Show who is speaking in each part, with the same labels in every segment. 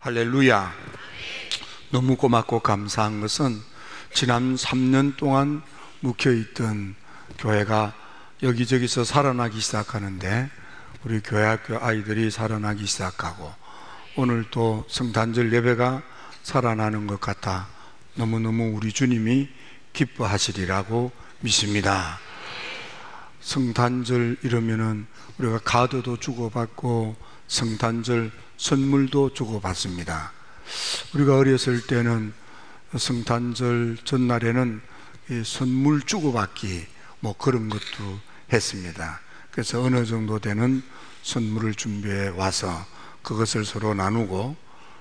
Speaker 1: 할렐루야. 너무 고맙고 감사한 것은 지난 3년 동안 묵혀있던 교회가 여기저기서 살아나기 시작하는데, 우리 교회학교 아이들이 살아나기 시작하고 오늘 또 성탄절 예배가 살아나는 것 같아 너무너무 우리 주님이 기뻐하시리라고 믿습니다. 성탄절 이러면은 우리가 카드도 주고받고 성탄절 선물도 주고받습니다. 우리가 어렸을 때는 성탄절 전날에는 선물 주고받기 그런 것도 했습니다. 그래서 어느 정도 되는 선물을 준비해 와서 그것을 서로 나누고,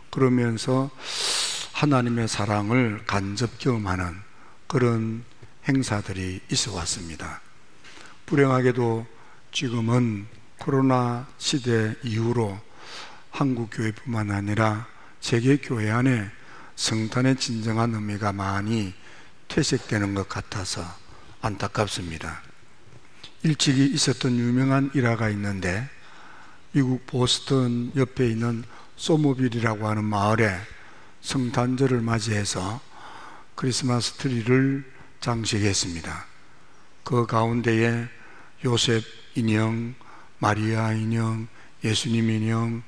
Speaker 1: 그러면서 하나님의 사랑을 간접 경험하는 그런 행사들이 있어 왔습니다. 불행하게도 지금은 코로나 시대 이후로 한국 교회뿐만 아니라 세계 교회 안에 성탄의 진정한 의미가 많이 퇴색되는 것 같아서 안타깝습니다. 일찍이 있었던 유명한 일화가 있는데, 미국 보스턴 옆에 있는 소모빌이라고 하는 마을에 성탄절을 맞이해서 크리스마스 트리를 장식했습니다. 그 가운데에 요셉 인형, 마리아 인형, 예수님 인형,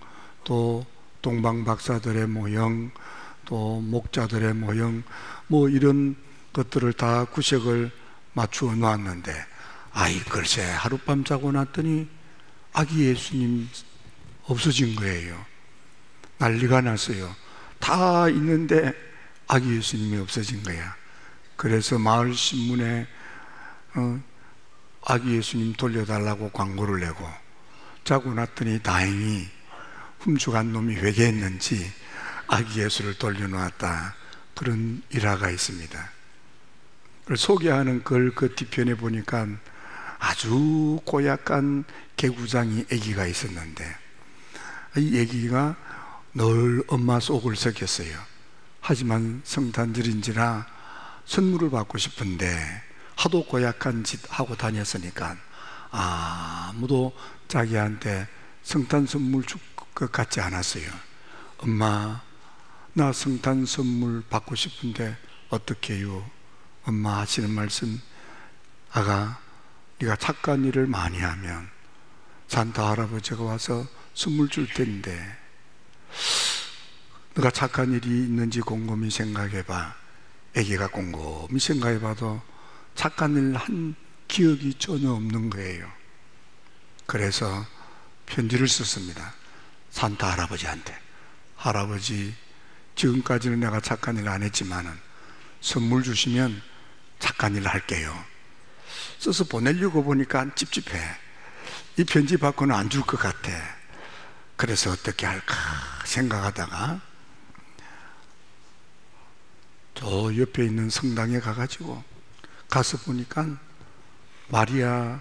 Speaker 1: 또 동방 박사들의 모형, 또 목자들의 모형, 이런 것들을 다 구색을 맞추어 놓았는데, 글쎄 하룻밤 자고 났더니 아기 예수님 없어진 거예요. 난리가 났어요. 다 있는데 아기 예수님이 없어진 거야. 그래서 마을 신문에 아기 예수님 돌려달라고 광고를 내고, 자고 났더니 다행히 훔쳐간 놈이 회개했는지 아기 예수를 돌려놓았다, 그런 일화가 있습니다. 그걸 소개하는 글 그 뒤편에 보니까 아주 고약한 개구장이 아기가 있었는데, 이 아기가 늘 엄마 속을 썩였어요. 하지만 성탄절인지라 선물을 받고 싶은데 하도 고약한 짓 하고 다녔으니까 아무도 자기한테 성탄 선물 줄 것 같지 않았어요. 엄마, 나 성탄 선물 받고 싶은데 어떻게 해요? 엄마 하시는 말씀, 아가, 네가 착한 일을 많이 하면 산타 할아버지가 와서 선물 줄 텐데, 네가 착한 일이 있는지 곰곰이 생각해봐. 애기가 곰곰이 생각해봐도 착한 일 한 기억이 전혀 없는 거예요. 그래서 편지를 썼습니다. 산타 할아버지한테. 할아버지, 지금까지는 내가 착한 일 안 했지만은 선물 주시면 착한 일 할게요. 써서 보내려고 보니까 찝찝해. 이 편지 받고는 안 줄 것 같아. 그래서 어떻게 할까 생각하다가 저 옆에 있는 성당에 가가지고 가서 보니까 마리아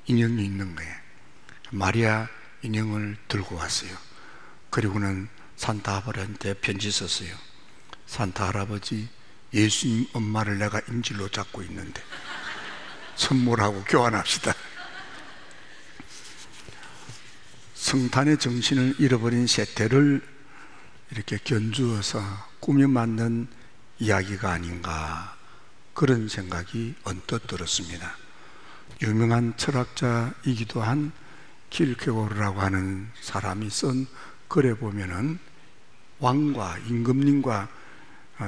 Speaker 1: 인형이 있는 거예요. 마리아 인형을 들고 왔어요. 그리고는 산타 할아버지한테 편지 썼어요. 산타 할아버지, 예수님 엄마를 내가 인질로 잡고 있는데 선물하고 교환합시다. 성탄의 정신을 잃어버린 세태를 이렇게 견주어서 꾸며 만든 이야기가 아닌가, 그런 생각이 언뜻 들었습니다. 유명한 철학자이기도 한 킬케고르라고 하는 사람이 쓴 글에 보면은 왕과 임금님과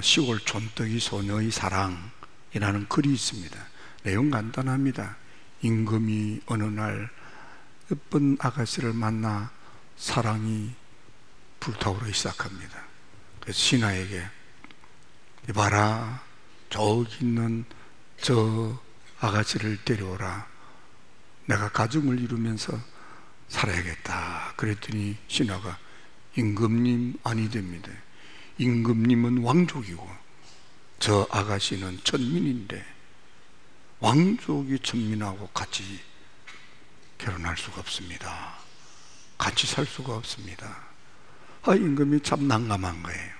Speaker 1: 시골 촌뜨기 소녀의 사랑이라는 글이 있습니다. 내용 간단합니다. 임금이 어느 날 예쁜 아가씨를 만나 사랑이 불타오르기 시작합니다. 그래서 신하에게, 이봐라, 저기 있는 저 아가씨를 데려오라. 내가 가정을 이루면서 살아야겠다. 그랬더니 신하가, 임금님 아니 됩니다. 임금님은 왕족이고 저 아가씨는 천민인데 왕족이 천민하고 같이 결혼할 수가 없습니다. 같이 살 수가 없습니다. 임금이 참 난감한 거예요.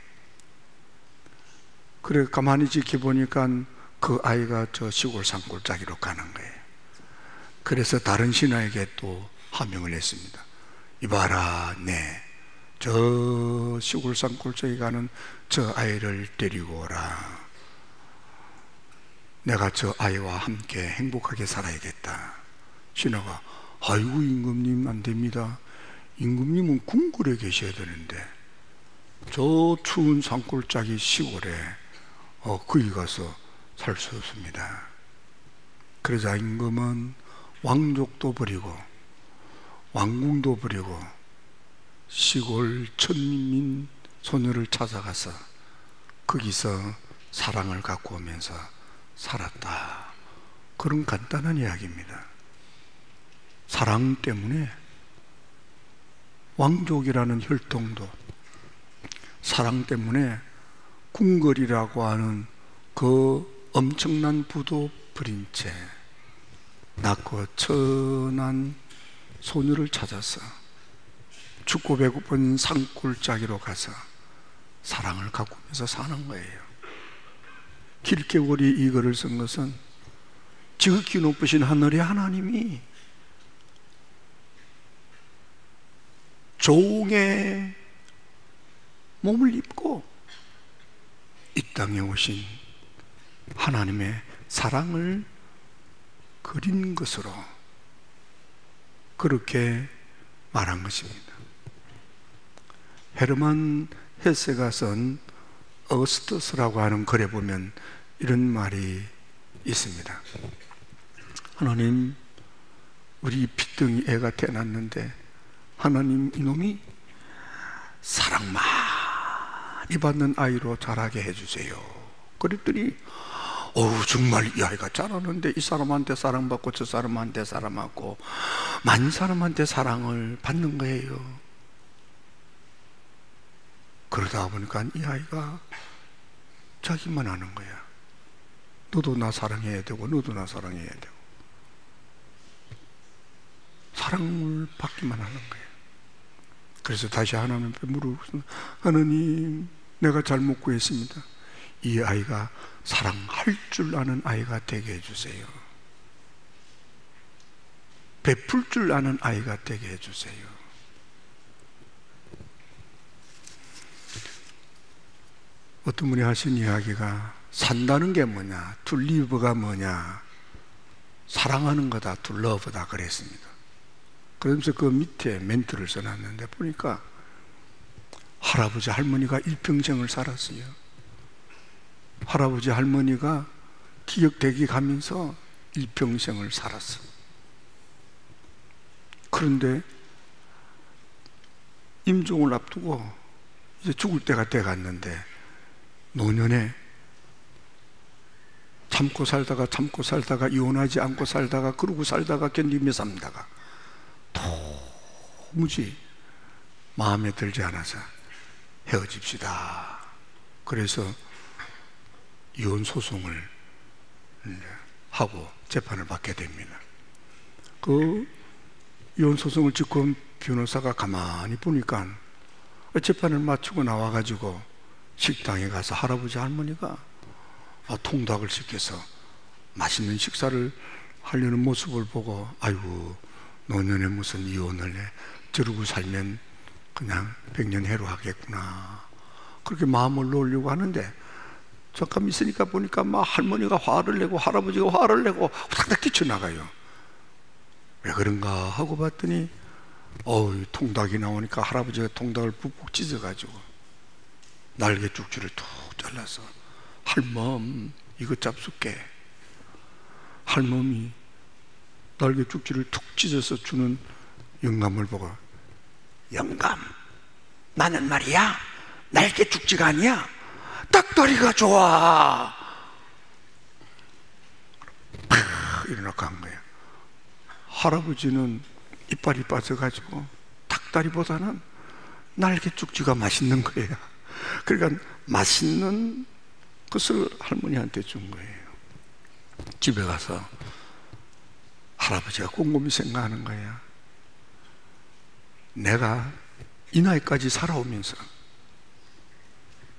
Speaker 1: 그래 가만히 지켜보니까 그 아이가 저 시골 산골짜기로 가는 거예요. 그래서 다른 신하에게 또 하명을 했습니다. 이봐라, 저 시골 산골짜기 가는 저 아이를 데리고 오라. 내가 저 아이와 함께 행복하게 살아야겠다. 신하가 아이고 임금님 안 됩니다. 임금님은 궁궐에 계셔야 되는데 저 추운 산골짜기 시골에 거기 가서 살 수 없습니다. 그러자 임금은 왕족도 버리고 왕궁도 버리고 시골 천민 소녀를 찾아가서 거기서 사랑을 갖고 오면서 살았다. 그런 간단한 이야기입니다. 사랑 때문에 왕족이라는 혈통도, 사랑 때문에 궁궐이라고 하는 그 엄청난 부도 버린 채 낳고 천한 소녀를 찾아서 춥고 배고픈 산골짜기로 가서 사랑을 가꾸면서 사는 거예요. 길개구리 이 글을 쓴 것은 지극히 높으신 하늘의 하나님이 종의 몸을 입고 이 땅에 오신 하나님의 사랑을 그린 것으로 그렇게 말한 것입니다. 헤르만 헤세가 쓴 어거스터스라고 하는 글에 보면 이런 말이 있습니다. 하나님, 우리 핏덩이 애가 태어났는데 하나님 이놈이 사랑 많이 받는 아이로 자라게 해주세요. 그랬더니 정말 이 아이가 자라는데 이 사람한테 사랑받고 저 사람한테 사랑받고 많은 사람한테 사랑을 받는 거예요. 그러다 보니까 이 아이가 자기만 하는 거야. 너도 나 사랑해야 되고 너도 나 사랑해야 되고 사랑을 받기만 하는 거예요. 그래서 다시 하나님 앞에 물어보고, 하나님, 내가 잘못 구했습니다. 이 아이가 사랑할 줄 아는 아이가 되게 해주세요. 베풀 줄 아는 아이가 되게 해주세요. 어떤 분이 하신 이야기가 산다는 게 뭐냐, to live가 뭐냐, 사랑하는 거다, to love다 그랬습니다. 그러면서 그 밑에 멘트를 써놨는데 보니까 할아버지 할머니가 일평생을 살았어요. 할아버지 할머니가 기억되기 가면서 일평생을 살았어. 그런데 임종을 앞두고 이제 죽을 때가 돼갔는데 노년에 참고 살다가 이혼하지 않고 살다가 그러고 살다가 견디며 살다가 도무지 마음에 들지 않아서 헤어집시다. 그래서 이혼 소송을 하고 재판을 받게 됩니다. 그 이혼 소송을 짓고 온 변호사가 가만히 보니까 재판을 마치고 나와가지고 식당에 가서 할아버지 할머니가 통닭을 시켜서 맛있는 식사를 하려는 모습을 보고 아이고 노년에 무슨 이혼을 해, 저러고 살면 그냥 백년해로 하겠구나 그렇게 마음을 놓으려고 하는데 잠깐 있으니까 보니까 막 할머니가 화를 내고 할아버지가 화를 내고 후닥닥 뛰쳐나가요. 왜 그런가 하고 봤더니 통닭이 나오니까 할아버지가 통닭을 푹푹 찢어가지고 날개 쭉지를 툭 잘라서 할멈 이거 잡숫게. 할멈이 날개 쭉지를 툭 찢어서 주는 영감을 보고 영감, 나는 말이야 날개 쭉지가 아니야 딱다리가 좋아. 일어나고 간 거예요. 할아버지는 이빨이 빠져가지고 닭다리보다는 날개 쭉지가 맛있는 거예요. 그러니까 맛있는 것을 할머니한테 준 거예요. 집에 가서 할아버지가 곰곰이 생각하는 거야. 내가 이 나이까지 살아오면서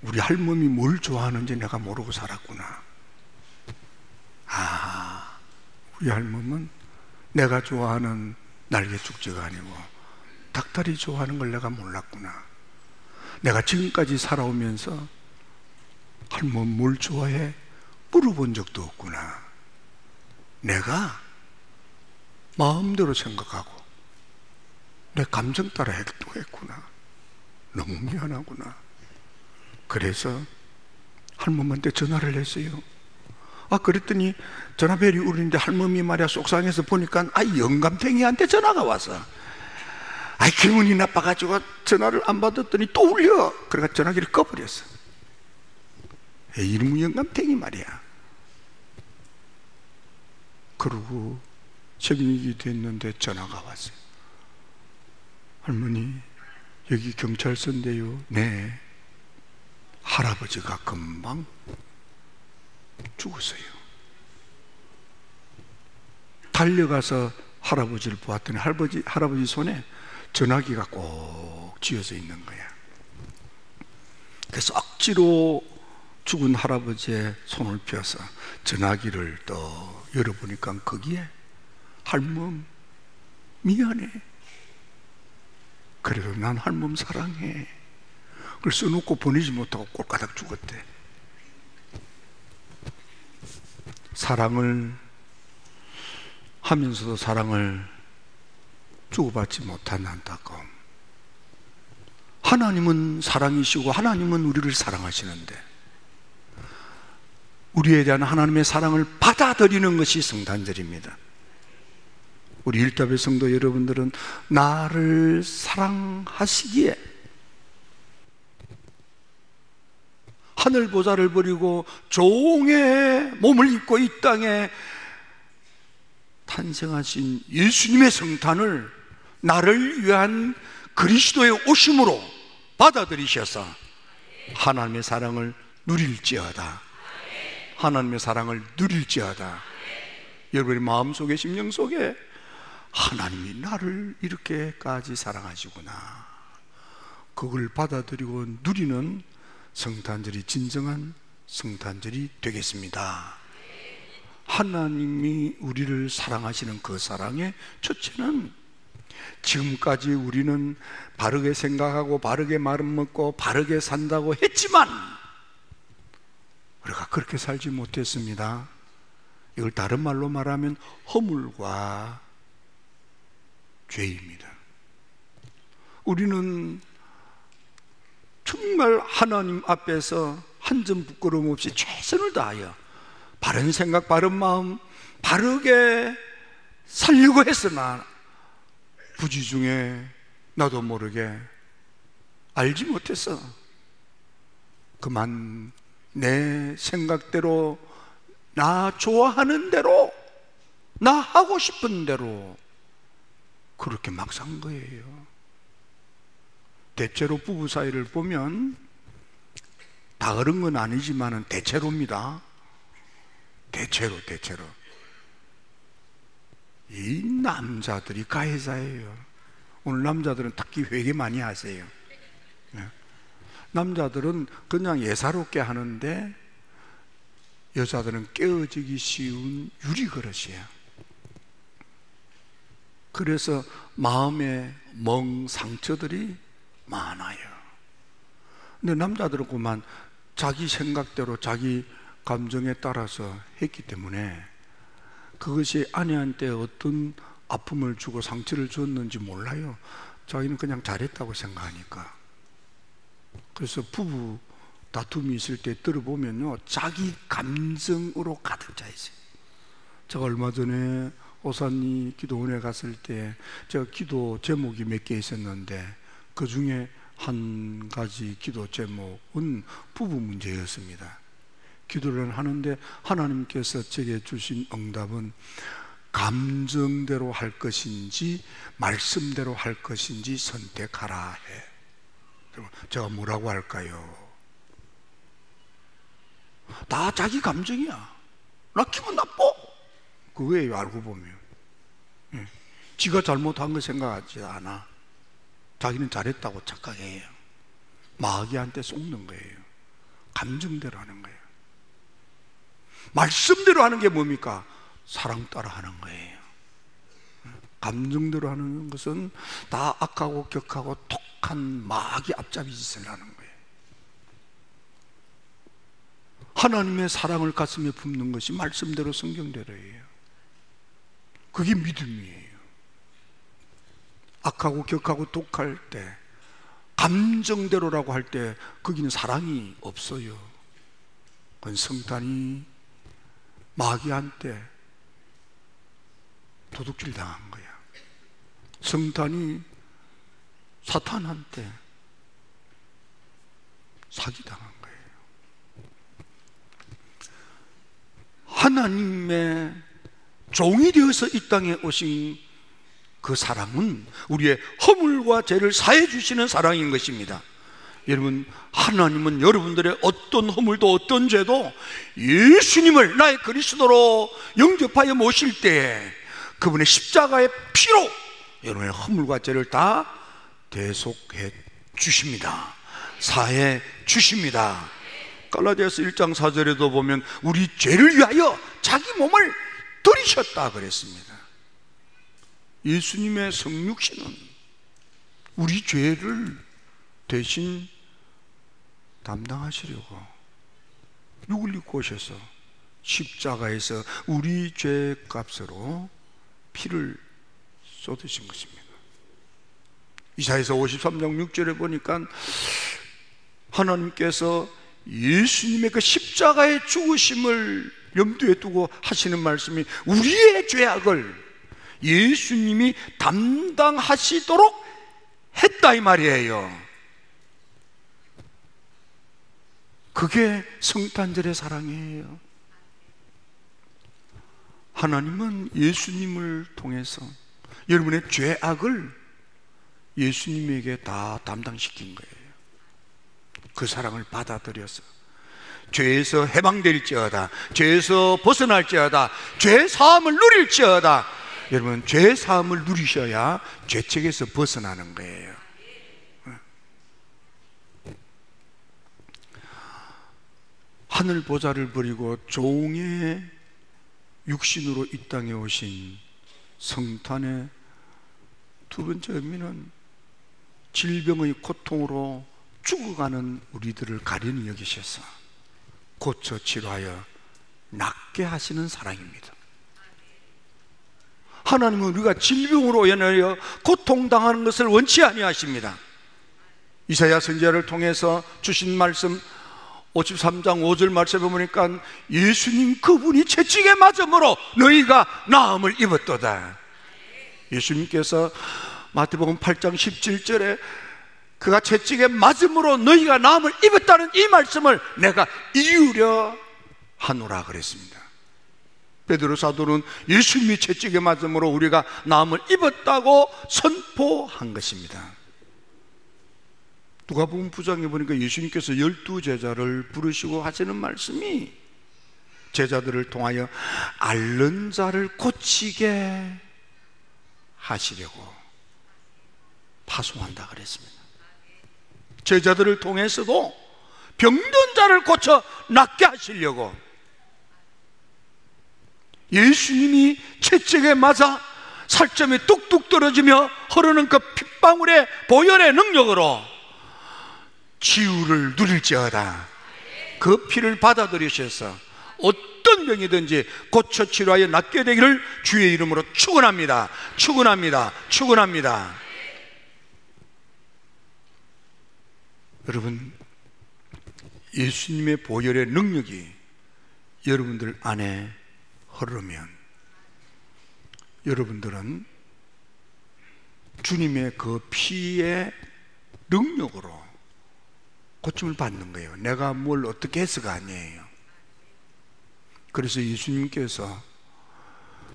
Speaker 1: 우리 할머니 뭘 좋아하는지 내가 모르고 살았구나. 우리 할머니는 내가 좋아하는 날개 쭉지가 아니고 닭다리 좋아하는 걸 내가 몰랐구나. 내가 지금까지 살아오면서 할머니 뭘 좋아해? 물어본 적도 없구나. 내가 마음대로 생각하고 내 감정 따라 행동했구나. 너무 미안하구나. 그래서 할머니한테 전화를 했어요. 그랬더니 전화벨이 울리는데 할머니 말이야 속상해서 보니까 영감탱이한테 전화가 와서 기분이 나빠가지고 전화를 안 받았더니 또 울려. 그래가 전화기를 꺼버렸어. 이름은 영감탱이 말이야. 그러고 새벽이 됐는데 전화가 왔어요. 할머니, 여기 경찰서인데요. 네. 할아버지가 금방 죽었어요. 달려가서 할아버지를 보았더니 할아버지 손에 전화기가 꼭 쥐어져 있는 거야. 그래서 억지로 죽은 할아버지의 손을 펴서 전화기를 또 열어보니까 거기에 할멈 미안해. 그래도 난 할멈 사랑해. 그걸 써놓고 보내지 못하고 꼴까닥 죽었대. 사랑을 하면서도 사랑을 주고받지 못한 안타까움. 하나님은 사랑이시고 하나님은 우리를 사랑하시는데 우리에 대한 하나님의 사랑을 받아들이는 것이 성탄절입니다. 우리 일답의 성도 여러분들은 나를 사랑하시기에 하늘 보좌를 버리고 종의 몸을 입고 이 땅에 탄생하신 예수님의 성탄을 나를 위한 그리스도의 오심으로 받아들이셔서 하나님의 사랑을 누릴지어다. 하나님의 사랑을 누릴지어다. 여러분의 마음속에 심령 속에 하나님이 나를 이렇게까지 사랑하시구나, 그걸 받아들이고 누리는 성탄절이 진정한 성탄절이 되겠습니다. 하나님이 우리를 사랑하시는 그 사랑의 첫째는 지금까지 우리는 바르게 생각하고 바르게 마음 먹고 바르게 산다고 했지만 우리가 그렇게 살지 못했습니다. 이걸 다른 말로 말하면 허물과 죄입니다. 우리는 정말 하나님 앞에서 한 점 부끄러움 없이 최선을 다하여 바른 생각, 바른 마음, 바르게 살려고 했으나 부지 중에 나도 모르게 알지 못했어. 그만 내 생각대로, 나 좋아하는 대로, 나 하고 싶은 대로 그렇게 막 산 거예요. 대체로 부부 사이를 보면 다 그런 건 아니지만은 대체로입니다. 대체로 이 남자들이 가해자예요. 오늘 남자들은 특히 회개 많이 하세요. 남자들은 그냥 예사롭게 하는데 여자들은 깨어지기 쉬운 유리그릇이에요. 그래서 마음에 멍 상처들이 많아요. 근데 남자들은 그만 자기 생각대로 자기 감정에 따라서 했기 때문에 그것이 아내한테 어떤 아픔을 주고 상처를 줬는지 몰라요. 자기는 그냥 잘했다고 생각하니까. 그래서 부부 다툼이 있을 때 들어보면요, 자기 감정으로 가득 차 있어요. 제가 얼마 전에 오산리 기도원에 갔을 때 제가 기도 제목이 몇 개 있었는데 그 중에 한 가지 기도 제목은 부부 문제였습니다. 기도를 하는데 하나님께서 제게 주신 응답은 감정대로 할 것인지 말씀대로 할 것인지 선택하라 해. 제가 뭐라고 할까요? 다 자기 감정이야. 나 기분 나빠. 그거예요. 알고 보면 지가 잘못한 거 생각하지 않아. 자기는 잘했다고 착각해요. 마귀한테 속는 거예요. 감정대로 하는 거예요. 말씀대로 하는 게 뭡니까? 사랑 따라 하는 거예요. 감정대로 하는 것은 다 악하고 격하고 악한 마귀 앞잡이 짓을 하는 거예요. 하나님의 사랑을 가슴에 품는 것이 말씀대로 성경대로예요. 그게 믿음이에요. 악하고 격하고 독할 때, 감정대로라고 할 때 거기는 사랑이 없어요. 그건 성탄이 마귀한테 도둑질 당한 거야. 성탄이 사탄한테 사기당한 거예요. 하나님의 종이 되어서 이 땅에 오신 그 사랑은 우리의 허물과 죄를 사해 주시는 사랑인 것입니다. 여러분, 하나님은 여러분들의 어떤 허물도 어떤 죄도 예수님을 나의 그리스도로 영접하여 모실 때에 그분의 십자가의 피로 여러분의 허물과 죄를 다 대속해 주십니다. 사해 주십니다. 갈라디아서 1장 4절에도 보면 우리 죄를 위하여 자기 몸을 들이셨다 그랬습니다. 예수님의 성육신은 우리 죄를 대신 담당하시려고 육을 입고 오셔서 십자가에서 우리 죄 값으로 피를 쏟으신 것입니다. 이사야서 53장 6절에 보니까 하나님께서 예수님의 그 십자가의 죽으심을 염두에 두고 하시는 말씀이 우리의 죄악을 예수님이 담당하시도록 했다 이 말이에요. 그게 성탄절의 사랑이에요. 하나님은 예수님을 통해서 여러분의 죄악을 예수님에게 다 담당시킨 거예요. 그 사랑을 받아들여서 죄에서 해방될지어다, 죄에서 벗어날지어다, 죄 사함을 누릴지어다. 여러분, 죄 사함을 누리셔야 죄책에서 벗어나는 거예요. 하늘 보좌를 버리고 종의 육신으로 이 땅에 오신 성탄의 두 번째 의미는 질병의 고통으로 죽어가는 우리들을 가련히 여기셔서 고쳐 치료하여 낫게 하시는 사랑입니다. 하나님은 우리가 질병으로 인하여 고통당하는 것을 원치 아니하십니다. 이사야 선지자를 통해서 주신 말씀 53장 5절 말씀에 보니까 예수님 그분이 채찍에 맞음으로 너희가 나음을 입었도다. 예수님께서 마태복음 8장 17절에 그가 채찍에 맞음으로 너희가 나음을 입었다는 이 말씀을 내가 이유려 하노라 그랬습니다. 베드로 사도는 예수님이 채찍에 맞음으로 우리가 나음을 입었다고 선포한 것입니다. 누가복음 9장에 보니까 예수님께서 12제자를 부르시고 하시는 말씀이 제자들을 통하여 앓는 자를 고치게 하시려고 파송한다 그랬습니다. 제자들을 통해서도 병든 자를 고쳐 낫게 하시려고 예수님이 채찍에 맞아 살점이 뚝뚝 떨어지며 흐르는 그 핏방울의 보혈의 능력으로 치유를 누릴지어다. 그 피를 받아들이셔서 어떤 병이든지 고쳐 치료하여 낫게 되기를 주의 이름으로 축원합니다. 축원합니다. 축원합니다. 여러분, 예수님의 보혈의 능력이 여러분들 안에 흐르면 여러분들은 주님의 그 피의 능력으로 고침을 받는 거예요. 내가 뭘 어떻게 해서가 아니에요. 그래서 예수님께서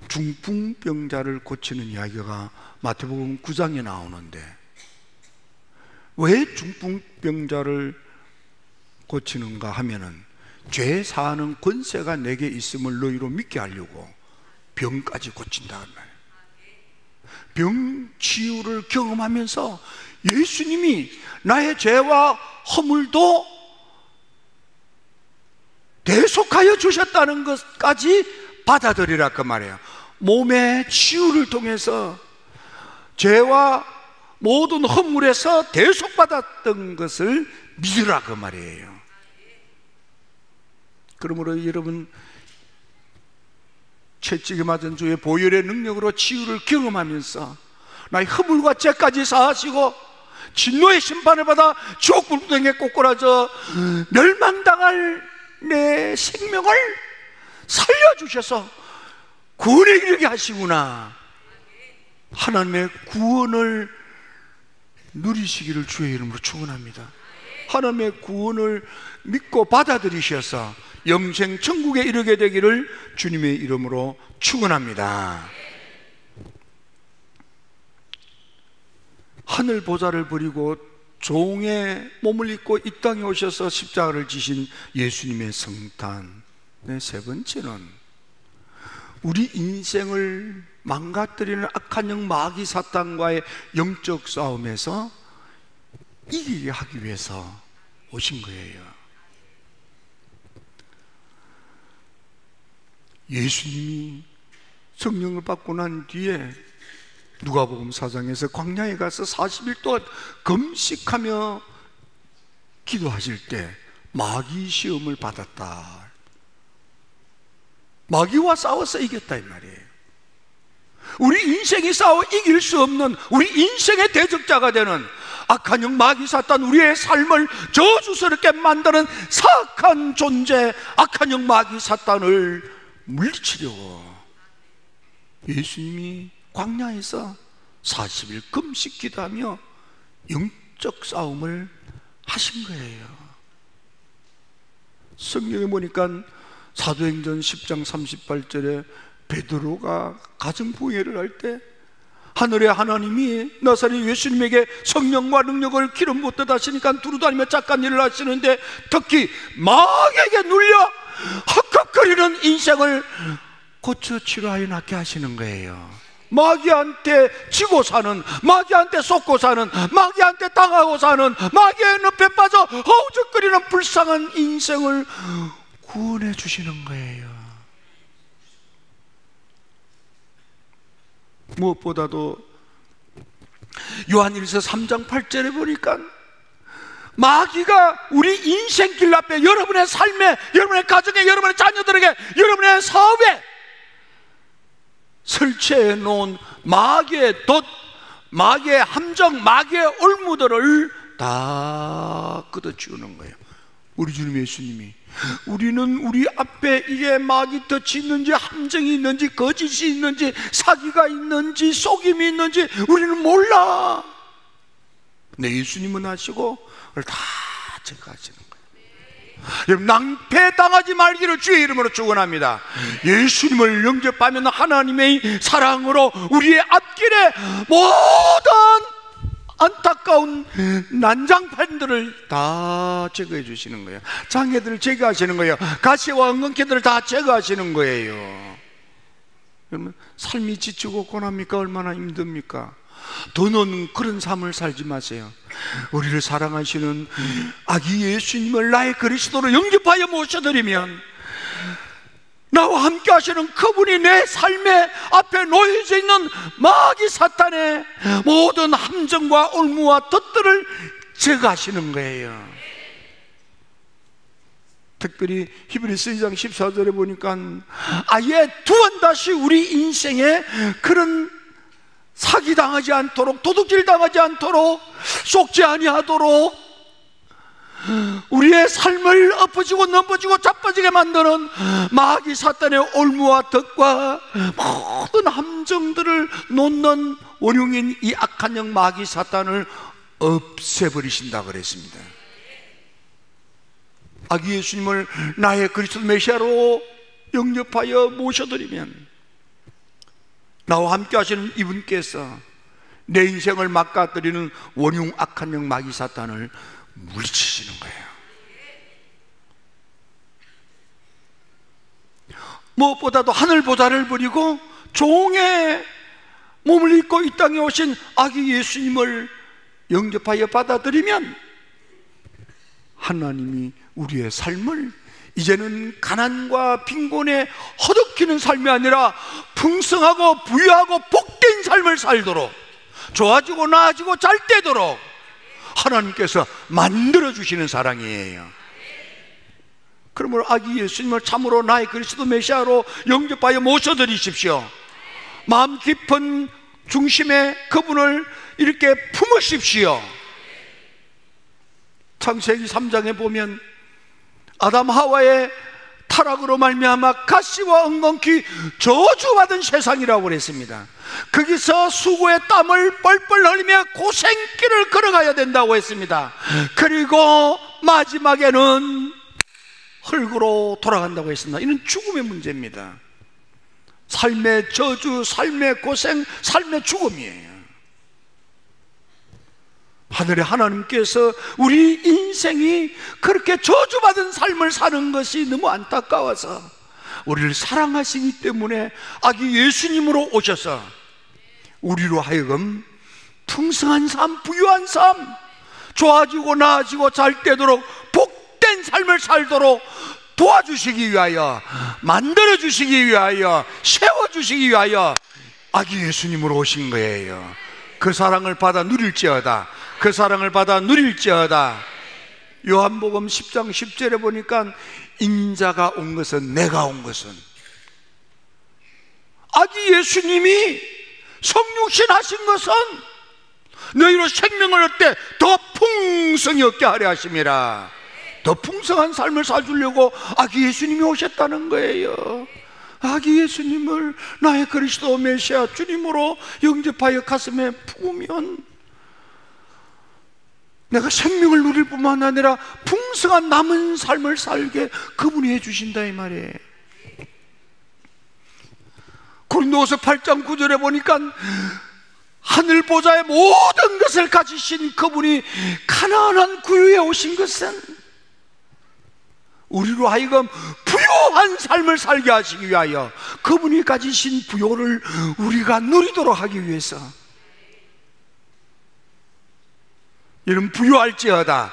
Speaker 1: 중풍병자를 고치는 이야기가 마태복음 9장에 나오는데 왜 중풍병자를 고치는가 하면은 죄 사하는 권세가 내게 있음을 너희로 믿게 하려고 병까지 고친다는 말이에요. 병 치유를 경험하면서 예수님이 나의 죄와 허물도 대속하여 주셨다는 것까지 받아들이라 그 말이에요. 몸의 치유를 통해서 죄와 모든 허물에서 대속받았던 것을 믿으라 그 말이에요. 그러므로 여러분, 채찍에 맞은 주의 보혈의 능력으로 치유를 경험하면서 나의 허물과 죄까지 사하시고 진노의 심판을 받아 지옥 불구덩이에 꼬꾸라져 멸망당할 내 생명을 살려주셔서 구원에 이르게 하시구나. 하나님의 구원을 누리시기를 주의 이름으로 축원합니다. 하나님의 구원을 믿고 받아들이셔서 영생 천국에 이르게 되기를 주님의 이름으로 축원합니다. 하늘 보좌를 버리고 종의 몸을 입고 이 땅에 오셔서 십자가를 지신 예수님의 성탄의 세 번째는 우리 인생을 망가뜨리는 악한 영 마귀 사탄과의 영적 싸움에서 이기게 하기 위해서 오신 거예요. 예수님이 성령을 받고 난 뒤에 누가복음 4장에서 광야에 가서 40일 동안 금식하며 기도하실 때 마귀 시험을 받았다. 마귀와 싸워서 이겼다 이 말이에요. 우리 인생이 싸워 이길 수 없는, 우리 인생의 대적자가 되는 악한 영 마귀 사탄, 우리의 삶을 저주스럽게 만드는 사악한 존재 악한 영 마귀 사탄을 물리치려고 예수님이 광야에서 40일 금식 기도하며 영적 싸움을 하신 거예요. 성경에 보니까 사도행전 10장 38절에 베드로가 가정부회를 할 때 하늘의 하나님이 나사렛 예수님에게 성령과 능력을 기름 붓듯 하시니까 두루다니며 착한 일을 하시는데 특히 마귀에게 눌려 헉헉거리는 인생을 고쳐 치료하여 낫게 하시는 거예요. 마귀한테 지고 사는, 마귀한테 속고 사는, 마귀한테 당하고 사는, 마귀의 늪에 빠져 허우적거리는 불쌍한 인생을 구원해 주시는 거예요. 무엇보다도 요한일서 3장 8절에 보니까 마귀가 우리 인생길 앞에 여러분의 삶에, 여러분의 가정에, 여러분의 자녀들에게, 여러분의 사업에 설치해 놓은 마귀의 덫, 마귀의 함정, 마귀의 올무들을 다 걷어치우는 거예요. 우리 주님 예수님이 우리는 우리 앞에 이게 마귀 덫이 있는지 함정이 있는지 거짓이 있는지 사기가 있는지 속임이 있는지 우리는 몰라. 근데 예수님은 아시고 그걸 다 체크하시는 거예요. 여러분, 낭패당하지 말기를 주의 이름으로 축원합니다. 예수님을 영접하면 하나님의 사랑으로 우리의 앞길에 모든 안타까운 난장판들을 다 제거해 주시는 거예요. 장애들을 제거하시는 거예요. 가시와 엉겅퀴들을 다 제거하시는 거예요. 여러분, 삶이 지치고 고납니까? 얼마나 힘듭니까? 더는 그런 삶을 살지 마세요. 우리를 사랑하시는 아기 예수님을 나의 그리스도로 영접하여 모셔드리면 나와 함께 하시는 그분이 내 삶의 앞에 놓여져 있는 마귀 사탄의 모든 함정과 올무와 덫들을 제거하시는 거예요. 특별히 히브리서 2장 14절에 보니까 아예 두 번 다시 우리 인생에 그런 사기당하지 않도록, 도둑질 당하지 않도록, 속지 아니하도록 우리의 삶을 엎어지고 넘어지고 자빠지게 만드는 마귀 사탄의 올무와 덫과 모든 함정들을 놓는 원흉인 이 악한 영 마귀 사탄을 없애버리신다 그랬습니다. 아기 예수님을 나의 그리스도 메시아로 영접하여 모셔드리면 나와 함께 하시는 이분께서 내 인생을 막아뜨리는 원흉 악한 영 마귀 사탄을 물리치시는 거예요. 무엇보다도 하늘 보좌를 버리고 종의 몸을 입고 이 땅에 오신 아기 예수님을 영접하여 받아들이면 하나님이 우리의 삶을 이제는 가난과 빈곤에 허덕이는 삶이 아니라 풍성하고 부유하고 복된 삶을 살도록, 좋아지고 나아지고 잘 되도록 하나님께서 만들어주시는 사랑이에요. 그러므로 아기 예수님을 참으로 나의 그리스도 메시아로 영접하여 모셔드리십시오. 마음 깊은 중심에 그분을 이렇게 품으십시오. 창세기 3장에 보면 아담 하와의 타락으로 말미암아 가시와 엉겅퀴 저주받은 세상이라고 그랬습니다. 거기서 수고의 땀을 뻘뻘 흘리며 고생길을 걸어가야 된다고 했습니다. 그리고 마지막에는 흙으로 돌아간다고 했습니다. 이는 죽음의 문제입니다. 삶의 저주, 삶의 고생, 삶의 죽음이에요. 하늘의 하나님께서 우리 인생이 그렇게 저주받은 삶을 사는 것이 너무 안타까워서 우리를 사랑하시기 때문에 아기 예수님으로 오셔서 우리로 하여금 풍성한 삶, 부유한 삶, 좋아지고 나아지고 잘 되도록 복된 삶을 살도록 도와주시기 위하여, 만들어주시기 위하여, 세워주시기 위하여 아기 예수님으로 오신 거예요. 그 사랑을 받아 누릴지어다. 그 사랑을 받아 누릴지어다. 요한복음 10장 10절에 보니까 인자가 온 것은, 내가 온 것은, 아기 예수님이 성육신 하신 것은 너희로 생명을 얻되 더 풍성히 얻게 하려 하심이라. 더 풍성한 삶을 사주려고 아기 예수님이 오셨다는 거예요. 아기 예수님을 나의 그리스도 메시아 주님으로 영접하여 가슴에 품으면 내가 생명을 누릴 뿐만 아니라 풍성한 남은 삶을 살게 그분이 해주신다 이 말이에요. 고린도후서 8장 9절에 보니까 하늘 보좌의 모든 것을 가지신 그분이 가나안한 구유에 오신 것은 우리로 하여금 부요한 삶을 살게 하시기 위하여, 그분이 가지신 부요를 우리가 누리도록 하기 위해서. 여러분, 부요할지어다,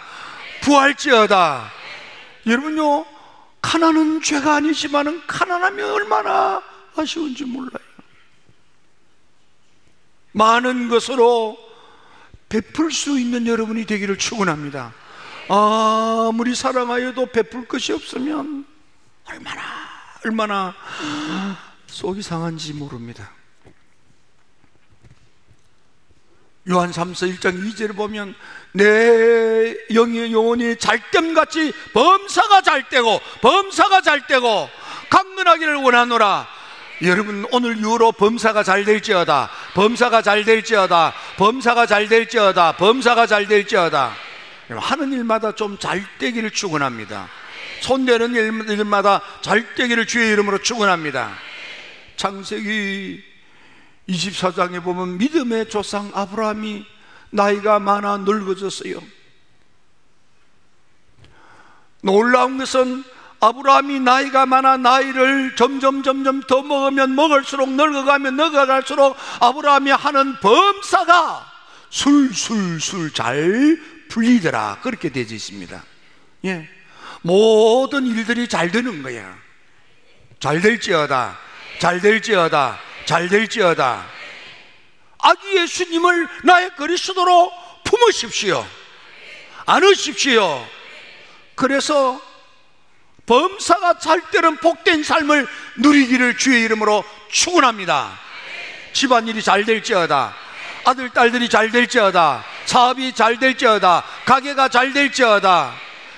Speaker 1: 부할지어다. 여러분요, 가난은 죄가 아니지만 가난하면 얼마나 아쉬운지 몰라요. 많은 것으로 베풀 수 있는 여러분이 되기를 축원합니다. 아무리 사랑하여도 베풀 것이 없으면 얼마나 속이 상한지 모릅니다. 요한 3서 1장 2절을 보면 내 영혼이 잘됨같이 범사가 잘되고 강건하기를 원하노라. 여러분, 오늘 이후로 범사가 잘 될지어다, 범사가 잘 될지어다, 범사가 잘 될지어다, 범사가 잘 될지어다. 하는 일마다 좀 잘되기를 축원합니다. 손대는 일마다 잘되기를 주의 이름으로 축원합니다. 창세기 24장에 보면 믿음의 조상 아브라함이 나이가 많아 늙어졌어요. 놀라운 것은 아브라함이 나이가 많아 나이를 점점 더 먹으면 먹을수록, 늙어갈수록 아브라함이 하는 범사가 술술술 잘 풀리더라. 그렇게 되어 있습니다. 예. 모든 일들이 잘 되는 거야. 잘 될지어다, 잘 될지어다, 잘 될지어다. 아기 예수님을 나의 그리스도로 품으십시오. 안으십시오. 그래서 범사가 잘 되는 복된 삶을 누리기를 주의 이름으로 축원합니다. 집안일이 잘 될지어다, 아들 딸들이 잘 될지어다, 사업이 잘 될지어다, 가게가 잘 될지어다,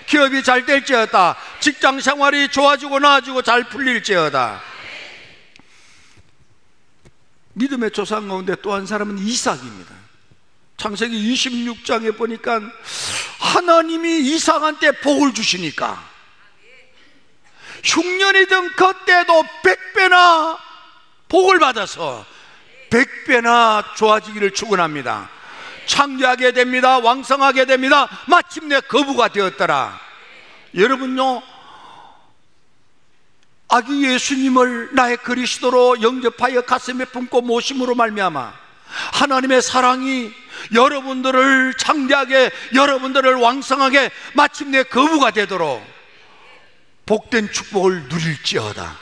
Speaker 1: 기업이 잘 될지어다, 직장 생활이 좋아지고 나아지고 잘 풀릴지어다. 믿음의 조상 가운데 또 한 사람은 이삭입니다. 창세기 26장에 보니까 하나님이 이삭한테 복을 주시니까 흉년이든 그때도 100배나 복을 받아서 100배나 좋아지기를 축원합니다. 창대하게 됩니다. 왕성하게 됩니다. 마침내 거부가 되었더라. 여러분요, 아기 예수님을 나의 그리스도로 영접하여 가슴에 품고 모심으로 말미암아 하나님의 사랑이 여러분들을 창대하게, 여러분들을 왕성하게 마침내 거부가 되도록 복된 축복을 누릴지어다.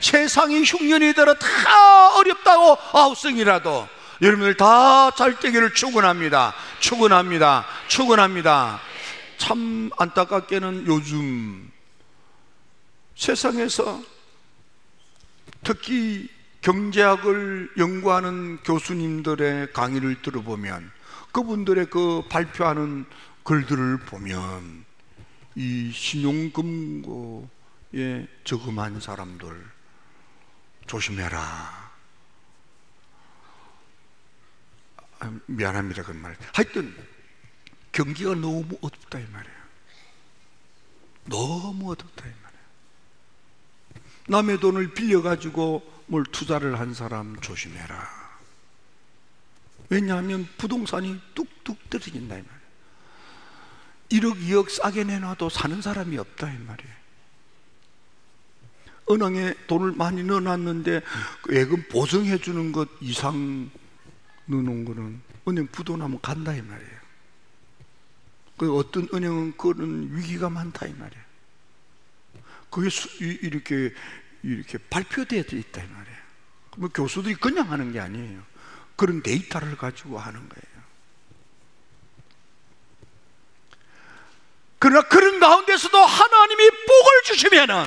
Speaker 1: 세상이 흉년이 들어 다 어렵다고 아우성이라도 여러분들 다 잘 되기를 축원합니다. 축원합니다. 축원합니다. 참 안타깝게는 요즘 세상에서 특히 경제학을 연구하는 교수님들의 강의를 들어보면, 그분들의 그 발표하는 글들을 보면, 이 신용금고에 저금한 사람들 조심해라. 미안합니다, 그런 말. 하여튼 경기가 너무 어둡다 이 말이에요. 너무 어둡다 이 말이에요. 남의 돈을 빌려가지고 뭘 투자를 한 사람 조심해라. 왜냐하면 부동산이 뚝뚝 떨어진다 이 말이에요. 1억 2억 싸게 내놔도 사는 사람이 없다 이 말이에요. 은행에 돈을 많이 넣어놨는데 예금 보증해 주는 것 이상 넣어놓은 거는 은행 부도나면 간다 이 말이에요. 그 어떤 은행은 그런 위기가 많다 이 말이에요. 그게 이렇게 발표되어 있다 이 말이에요. 뭐 교수들이 그냥 하는 게 아니에요. 그런 데이터를 가지고 하는 거예요. 그러나 그런 가운데서도 하나님이 복을 주시면은,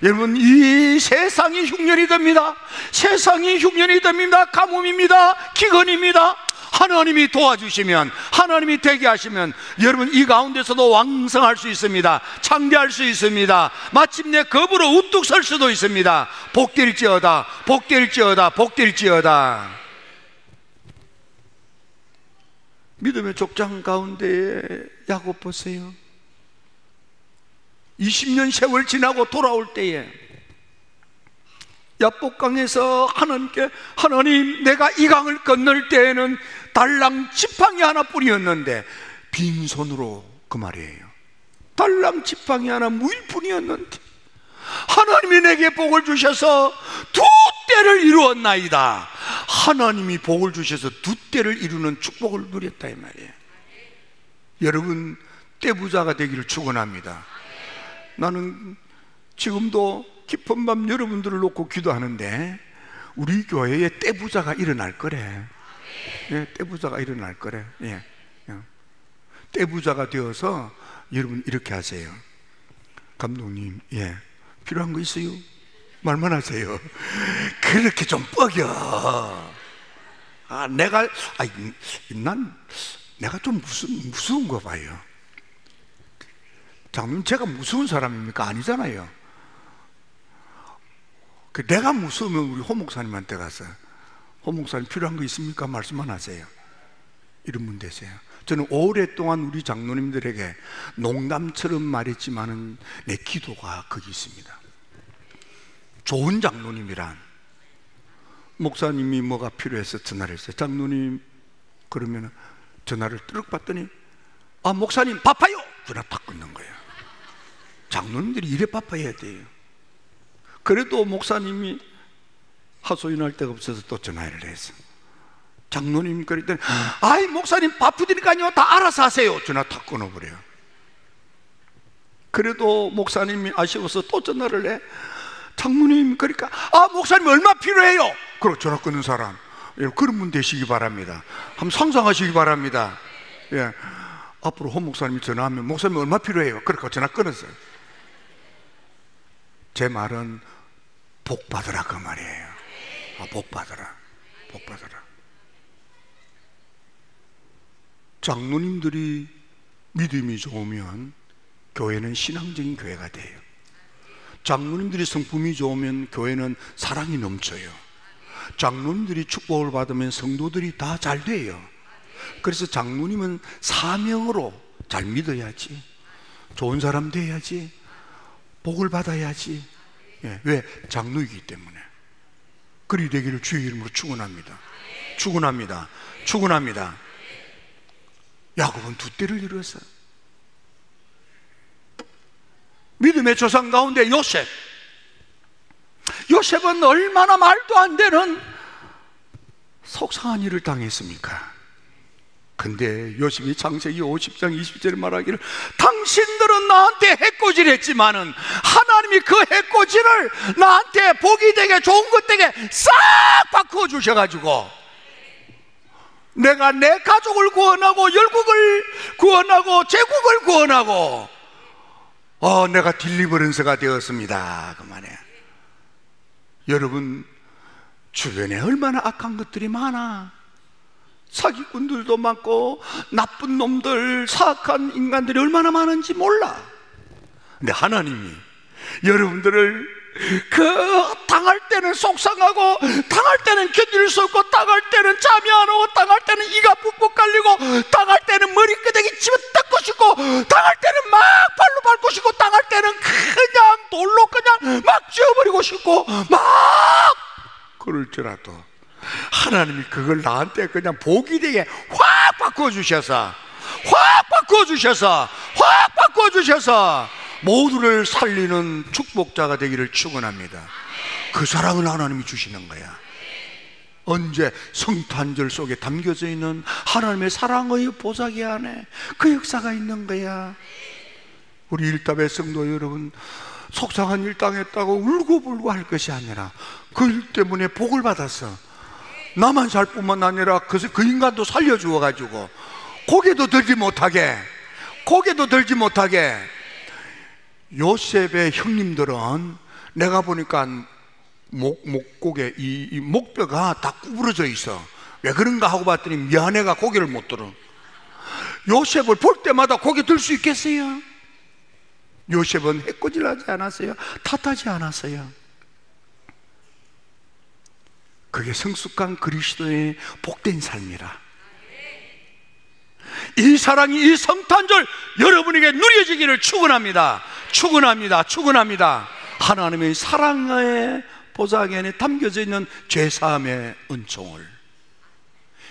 Speaker 1: 여러분, 이 세상이 흉년이 됩니다. 세상이 흉년이 됩니다. 가뭄입니다. 기근입니다. 하나님이 도와주시면, 하나님이 되게 하시면 여러분 이 가운데서도 왕성할 수 있습니다. 창대할 수 있습니다. 마침내 겁으로 우뚝 설 수도 있습니다. 복될지어다, 복될지어다, 복될지어다. 믿음의 족장 가운데에 야곱 보세요. 20년 세월 지나고 돌아올 때에 야복강에서 하나님께, 하나님, 내가 이 강을 건널 때에는 달랑 지팡이 하나뿐이었는데, 빈손으로, 그 말이에요. 달랑 지팡이 하나 무일뿐이었는데 하나님이 내게 복을 주셔서 두 때를 이루었나이다. 하나님이 복을 주셔서 두 때를 이루는 축복을 누렸다 이 말이에요. 여러분, 떼부자가 되기를 축원합니다. 나는 지금도 깊은 밤 여러분들을 놓고 기도하는데, 우리 교회에 떼부자가 일어날 거래. 예, 떼부자가 일어날 거래. 예, 떼부자가 되어서 여러분 이렇게 하세요. 감독님, 예, 필요한 거 있어요? 말만 하세요. 그렇게 좀 뻐겨. 내가 좀 무서운 거 봐요. 장로님, 제가 무서운 사람입니까? 아니잖아요. 내가 무서우면 우리 호 목사님한테 가서, 호 목사님 필요한 거 있습니까? 말씀만 하세요. 이러면 되세요. 저는 오랫동안 우리 장로님들에게 농담처럼 말했지만은 내 기도가 거기 있습니다. 좋은 장로님이란, 목사님이 뭐가 필요해서 전화를 했어요. 장로님, 그러면 전화를 뜨륵 받더니, 목사님 바빠요! 전화 딱 끊는 거예요. 장로님들이 이래 바빠야 돼요. 그래도 목사님이 하소연할 데가 없어서 또 전화를 해서, 장로님 그랬더니, 아이 목사님 바쁘니까요 다 알아서 하세요. 전화 탁 끊어버려요. 그래도 목사님이 아쉬워서 또 전화를 해. 장로님, 그러니까 목사님 얼마 필요해요? 그리고 전화 끊는 사람, 그런 분 되시기 바랍니다. 한번 상상하시기 바랍니다. 예, 앞으로 호 목사님이 전화하면, 목사님 얼마 필요해요? 그렇게 전화 끊었어요. 제 말은 복 받으라 그 말이에요. 복 받으라, 복 받으라. 장로님들이 믿음이 좋으면 교회는 신앙적인 교회가 돼요. 장로님들이 성품이 좋으면 교회는 사랑이 넘쳐요. 장로님들이 축복을 받으면 성도들이 다 잘 돼요. 그래서 장로님은 사명으로 잘 믿어야지, 좋은 사람 돼야지, 복을 받아야지. 예, 왜? 장로이기 때문에. 그리 되기를 주의 이름으로 축원합니다. 축원합니다. 축원합니다. 야곱은 두 때를 이루었어요. 믿음의 조상 가운데 요셉은 얼마나 말도 안 되는 속상한 일을 당했습니까? 근데 요셉이 창세기 50장 20절에 말하기를, 당신들은 나한테 해코지했지만은 하나님이 그 해코지를 나한테 복이 되게, 좋은 것 되게 싹 바꾸어 주셔가지고 내가 내 가족을 구원하고 열국을 구원하고 제국을 구원하고 내가 딜리버런스가 되었습니다. 그만해. 여러분 주변에 얼마나 악한 것들이 많아. 사기꾼들도 많고 나쁜 놈들, 사악한 인간들이 얼마나 많은지 몰라. 근데 하나님이 여러분들을 당할 때는 속상하고, 당할 때는 견딜 수 없고, 당할 때는 잠이 안 오고, 당할 때는 이가 푹푹 깔리고, 당할 때는 머리끄댕이 집어 뜯고 싶고, 당할 때는 막 발로 밟고 싶고, 당할 때는 그냥 돌로 그냥 막 쥐어버리고 싶고, 막 그럴지라도 하나님이 그걸 나한테 그냥 복이 되게 확 바꿔주셔서, 모두를 살리는 축복자가 되기를 축원합니다. 그 사랑을 하나님이 주시는 거야. 언제? 성탄절 속에 담겨져 있는 하나님의 사랑의 보자기 안에 그 역사가 있는 거야. 우리 일답의 성도 여러분, 속상한 일 당했다고 울고불고 할 것이 아니라 그 일 때문에 복을 받았어. 나만 살 뿐만 아니라 그 인간도 살려주어가지고 고개도 들지 못하게, 요셉의 형님들은 내가 보니까 목고개 이 목뼈가 다 구부러져 있어. 왜 그런가 하고 봤더니 미안해가 고개를 못 들어. 요셉을 볼 때마다 고개 들 수 있겠어요? 요셉은 해코지하지 않았어요. 탓하지 않았어요. 그게 성숙한 그리스도의 복된 삶이라. 이 사랑이 이 성탄절 여러분에게 누려지기를 축원합니다. 하나님의 사랑의 보좌기 안에 담겨져 있는 죄사함의 은총을,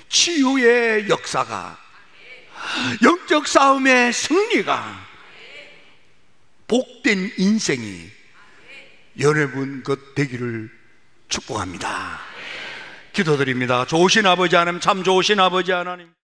Speaker 1: 치유의 역사가, 영적 싸움의 승리가, 복된 인생이 여러분 것 되기를 축복합니다. 기도드립니다. 좋으신 아버지 하나님, 참 좋으신 아버지 하나님,